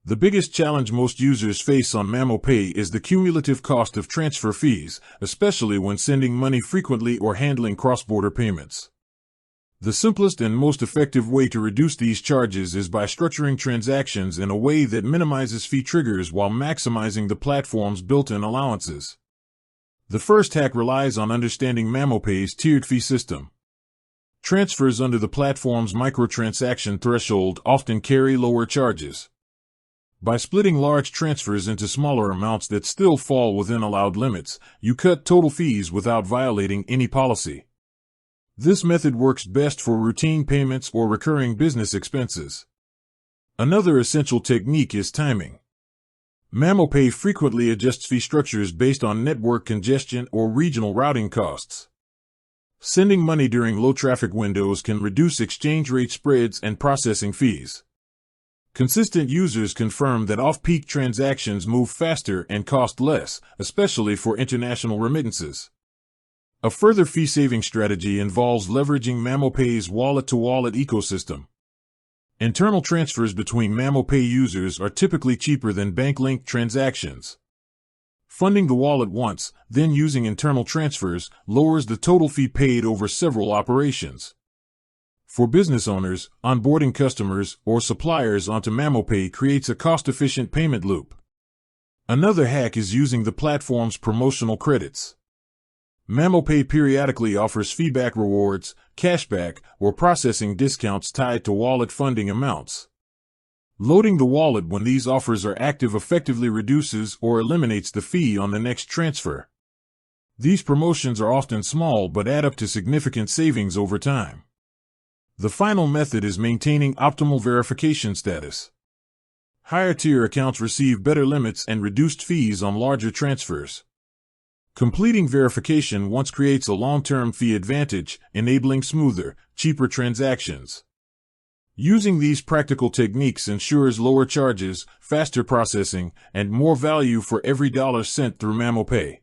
The biggest challenge most users face on MamoPay is the cumulative cost of transfer fees, especially when sending money frequently or handling cross-border payments. The simplest and most effective way to reduce these charges is by structuring transactions in a way that minimizes fee triggers while maximizing the platform's built-in allowances. The first hack relies on understanding MamoPay's tiered fee system. Transfers under the platform's microtransaction threshold often carry lower charges. By splitting large transfers into smaller amounts that still fall within allowed limits, you cut total fees without violating any policy. This method works best for routine payments or recurring business expenses. Another essential technique is timing. MamoPay frequently adjusts fee structures based on network congestion or regional routing costs. Sending money during low traffic windows can reduce exchange rate spreads and processing fees. Consistent users confirm that off-peak transactions move faster and cost less, especially for international remittances. A further fee-saving strategy involves leveraging MamoPay's wallet-to-wallet ecosystem. Internal transfers between MamoPay users are typically cheaper than bank-linked transactions. Funding the wallet once, then using internal transfers, lowers the total fee paid over several operations. For business owners, onboarding customers or suppliers onto MamoPay creates a cost-efficient payment loop. Another hack is using the platform's promotional credits. MamoPay periodically offers feedback rewards, cashback, or processing discounts tied to wallet funding amounts. Loading the wallet when these offers are active effectively reduces or eliminates the fee on the next transfer. These promotions are often small but add up to significant savings over time. The final method is maintaining optimal verification status. Higher-tier accounts receive better limits and reduced fees on larger transfers. Completing verification once creates a long-term fee advantage, enabling smoother, cheaper transactions. Using these practical techniques ensures lower charges, faster processing, and more value for every dollar sent through MamoPay.